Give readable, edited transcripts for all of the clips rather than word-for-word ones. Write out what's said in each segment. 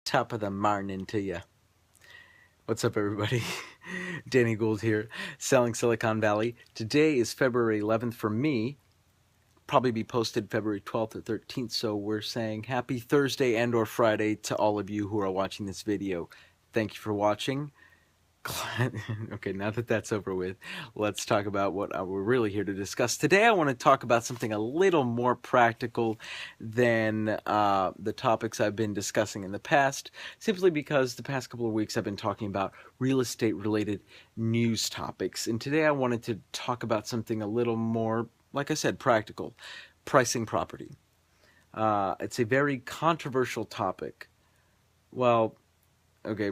Top of the morning to you. What's up, everybody? Danny Gould here, selling Silicon Valley. Today is February 11th for me. Probably be posted February 12th or 13th, so we're saying happy Thursday and or Friday to all of you who are watching this video. Thank you for watching. Okay, now that that's over with, let's talk about what we're really here to discuss. Today I want to talk about something a little more practical than the topics I've been discussing in the past, simply because the past couple of weeks I've been talking about real estate related news topics. And today I wanted to talk about something a little more, like I said, practical: pricing property. It's a very controversial topic. Well, okay,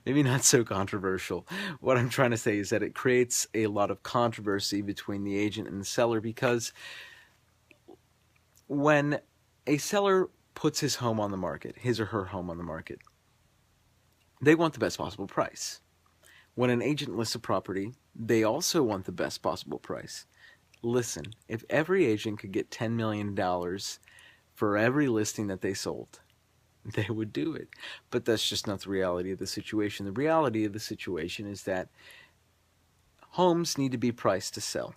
maybe not so controversial. What I'm trying to say is that it creates a lot of controversy between the agent and the seller, because when a seller puts his home on the market, his or her home on the market, they want the best possible price. When an agent lists a property, they also want the best possible price. Listen, if every agent could get $10 million for every listing that they sold, they would do it. But that's just not the reality of the situation. The reality of the situation is that homes need to be priced to sell,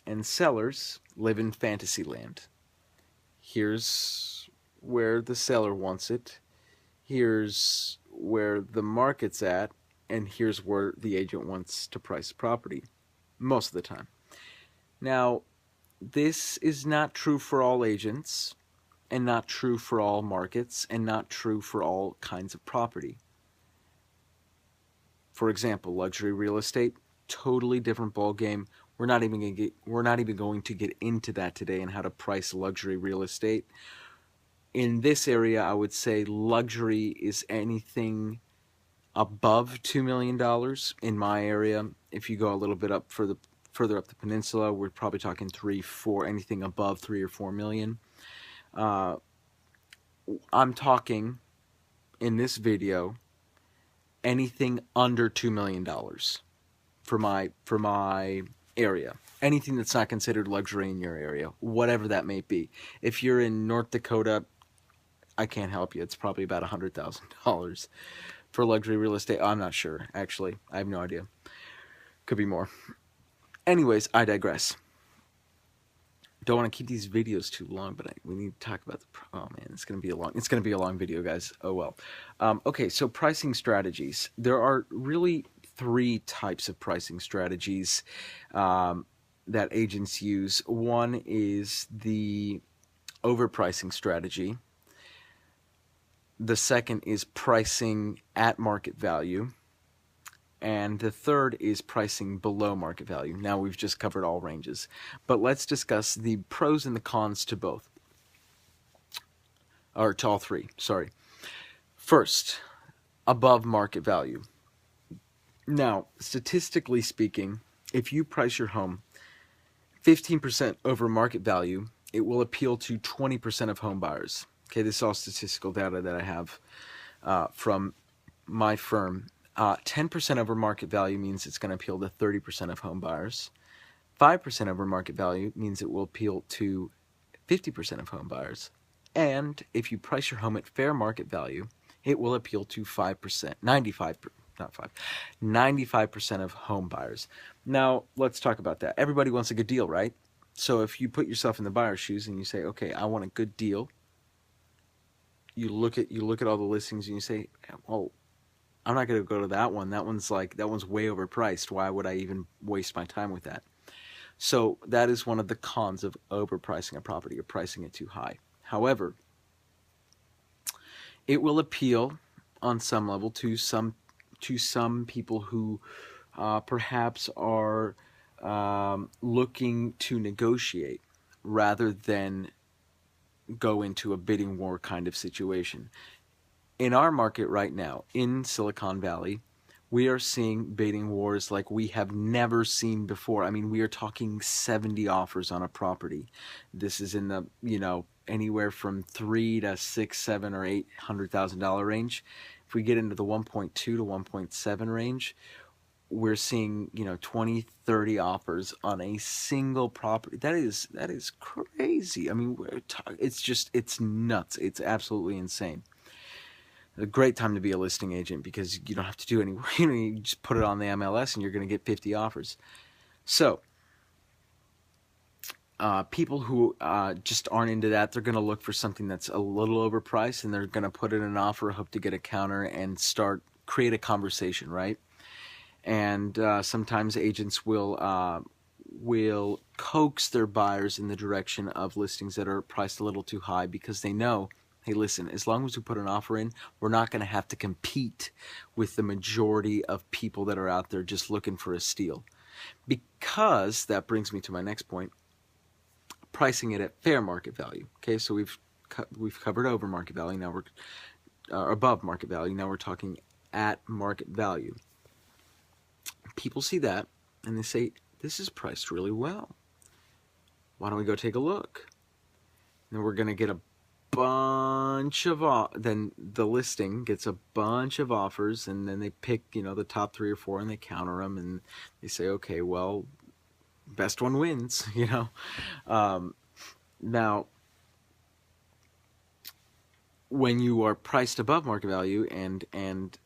and sellers live in fantasy land. Here's where the seller wants it, here's where the market's at, and here's where the agent wants to price the property most of the time. Now, this is not true for all agents, and not true for all markets, and not true for all kinds of property. For example, luxury real estate, totally different ball game. We're not even going to get into that today and how to price luxury real estate. In this area, I would say luxury is anything above $2 million. In my area, if you go a little bit up further up the peninsula, we're probably talking 3, 4, anything above 3 or 4 million. I'm talking in this video anything under $2 million for my area. Anything that's not considered luxury in your area, whatever that may be. If you're in North Dakota, I can't help you. It's probably about $100,000 for luxury real estate. I'm not sure, actually. I have no idea. Could be more. Anyways, I digress. Don't want to keep these videos too long, but we need to talk about oh man, it's gonna be a long video, guys. Oh well. Okay, so pricing strategies. There are really 3 types of pricing strategies that agents use. One is the overpricing strategy. The second is pricing at market value. And the third is pricing below market value. Now, we've just covered all ranges, but let's discuss the pros and the cons to both, or to all 3, sorry. First, above market value. Now, statistically speaking, if you price your home 15% over market value, it will appeal to 20% of home buyers. Okay, this is all statistical data that I have from my firm. 10% over market value means it's going to appeal to 30% of home buyers. 5% over market value means it will appeal to 50% of home buyers. And if you price your home at fair market value, it will appeal to 5%, 95% of home buyers. Now, let's talk about that. Everybody wants a good deal, right? So if you put yourself in the buyer's shoes and you say, okay, I want a good deal, you look at all the listings and you say, well, I'm not going to go to that one. That one's way overpriced. Why would I even waste my time with that? So that is one of the cons of overpricing a property, or pricing it too high. However, it will appeal on some level to some people who perhaps are looking to negotiate rather than go into a bidding war kind of situation. In our market right now, in Silicon Valley, we are seeing bidding wars like we have never seen before. I mean, we are talking 70 offers on a property. This is in the, anywhere from $3 to $6, $7, or $800,000 range. If we get into the 1.2 to 1.7 range, we're seeing 20, 30 offers on a single property. That is crazy. I mean, it's nuts. It's absolutely insane. A great time to be a listing agent because you don't have to do any work. You just put it on the MLS and you're going to get 50 offers. So people who just aren't into that, they're going to look for something that's a little overpriced, and they're going to put in an offer, hope to get a counter, and create a conversation, right? And sometimes agents will coax their buyers in the direction of listings that are priced a little too high because they know, hey, listen, as long as we put an offer in, we're not going to have to compete with the majority of people that are out there just looking for a steal. Because that brings me to my next point, pricing it at fair market value. Okay, so we've covered over market value. Now we're above market value. Now we're talking at market value. People see that and they say, this is priced really well. Why don't we go take a look? And we're going to get a bunch of then the listing gets a bunch of offers, and then they pick, the top 3 or 4 and they counter them, and they say, okay, well, best one wins, Now, when you are priced above market value and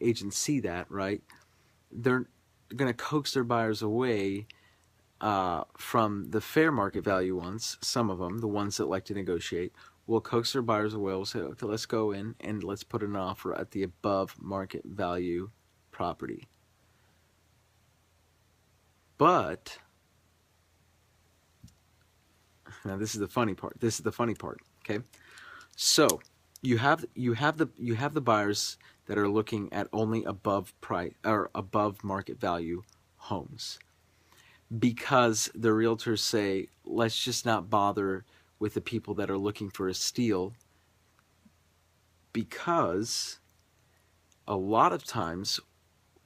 agents see that, right, they're going to coax their buyers away from the fair market value ones. Some of them, the ones that like to negotiate, will coax their buyers away. Will say, okay, let's go in and let's put an offer at the above market value property. But now this is the funny part. Okay, so you have the buyers that are looking at only above price or above market value homes, because the realtors say, let's just not bother with the people that are looking for a steal, because a lot of times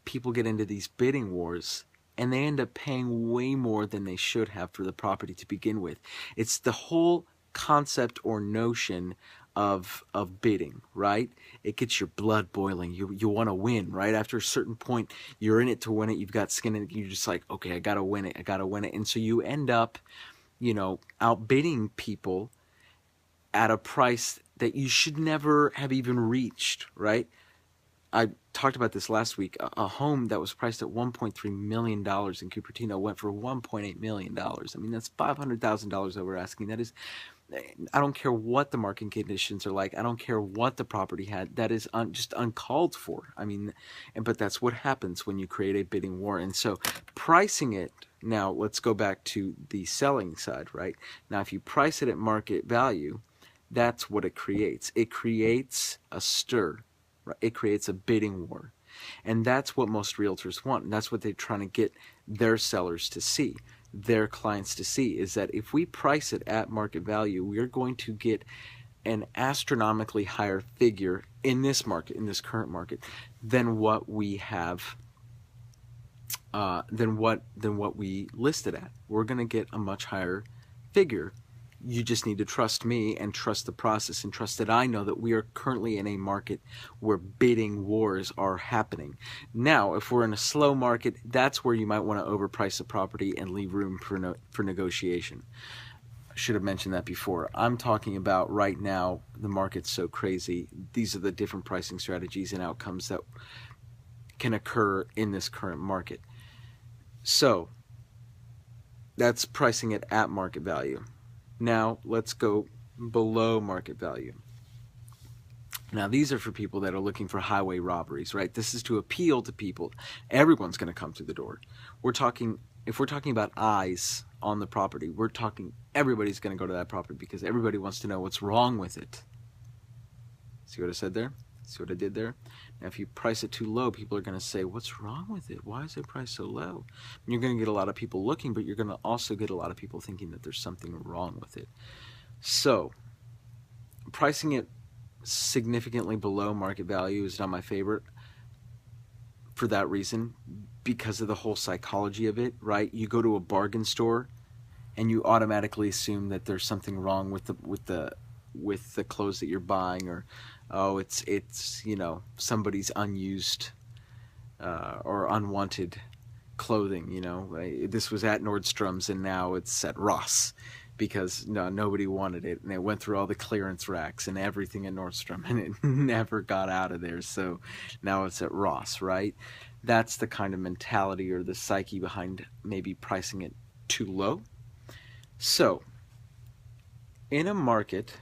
people get into these bidding wars and they end up paying way more than they should have for the property to begin with. It's the whole concept or notion of bidding, right? It gets your blood boiling. You want to win, right? After a certain point, you're in it to win it. You've got skin in it. You're just like, okay, I got to win it. And so you end up, outbidding people at a price that you should never have even reached, right? I talked about this last week. A home that was priced at $1.3 million in Cupertino went for $1.8 million. I mean, that's $500,000 over asking. That is, I don't care what the market conditions are like. I don't care what the property had. That is just uncalled for. I mean, but that's what happens when you create a bidding war. And so pricing it, now let's go back to the selling side, right? Now, if you price it at market value, that's what it creates. It creates a stir. It creates a bidding war. And that's what most realtors want. And that's what they're trying to get their sellers to see, their clients to see, is that if we price it at market value, we're going to get an astronomically higher figure in this market, in this current market, than what we have, than what we listed at. We're going to get a much higher figure. You just need to trust me and trust the process and trust that I know that we are currently in a market where bidding wars are happening. Now, if we're in a slow market, that's where you might want to overprice the property and leave room for negotiation. I should have mentioned that before. I'm talking about right now, the market's so crazy. These are the different pricing strategies and outcomes that can occur in this current market. So, that's pricing it at market value. Now, let's go below market value. Now, these are for people that are looking for highway robberies, right? This is to appeal to people. Everyone's going to come through the door. If we're talking about eyes on the property, we're talking everybody's going to go to that property because everybody wants to know what's wrong with it. See what I said there? See what I did there? Now, if you price it too low, people are going to say, what's wrong with it? Why is it priced so low? And you're going to get a lot of people looking, but you're going to also get a lot of people thinking that there's something wrong with it. So, pricing it significantly below market value is not my favorite for that reason, because of the whole psychology of it, right? You go to a bargain store and you automatically assume that there's something wrong with the clothes that you're buying, or it's somebody's unused or unwanted clothing. This was at Nordstrom's and now it's at Ross. because nobody wanted it, and it went through all the clearance racks and everything at Nordstrom, and it never got out of there. So now it's at Ross, right? That's the kind of mentality or the psyche behind maybe pricing it too low. So in a market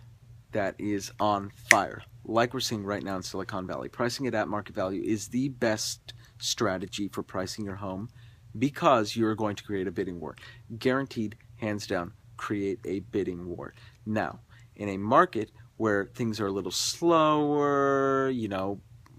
that is on fire, like we're seeing right now in Silicon Valley, pricing it at market value is the best strategy for pricing your home, because you're going to create a bidding war. Guaranteed, hands down, create a bidding war. Now, in a market where things are a little slower,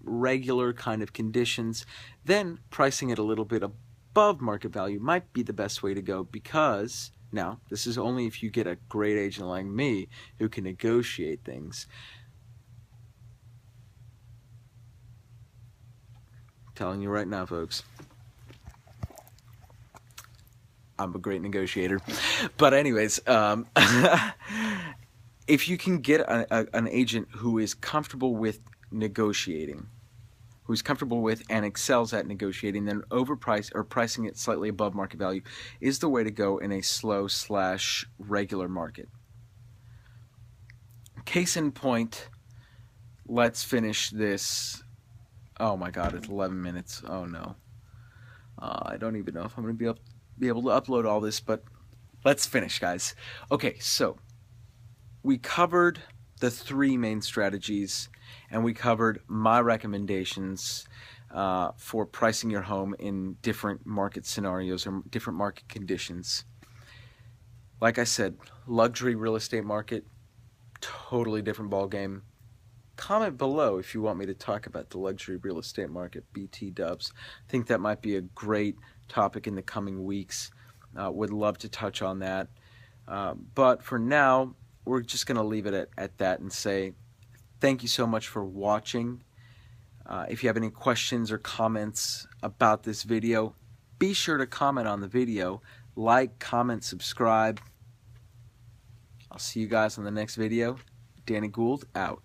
regular kind of conditions, then pricing it a little bit above market value might be the best way to go, because now, this is only if you get a great agent like me who can negotiate things. I'm telling you right now, folks, I'm a great negotiator. But anyways, if you can get an agent who is comfortable with negotiating, who's comfortable with and excels at negotiating, then overprice or pricing it slightly above market value is the way to go in a slow/regular market. Case in point, let's finish this. Oh my God, it's 11 minutes. Oh no. I don't even know if I'm going to be able to upload all this, but let's finish, guys. Okay, so we covered the 3 main strategies, and we covered my recommendations for pricing your home in different market scenarios or different market conditions. Like I said, luxury real estate market, totally different ball game. Comment below if you want me to talk about the luxury real estate market, BT dubs. I think that might be a great topic in the coming weeks. Would love to touch on that. But for now, we're just going to leave it at that and say thank you so much for watching. If you have any questions or comments about this video, be sure to comment on the video. Like, comment, subscribe. I'll see you guys on the next video. Danny Gould, out.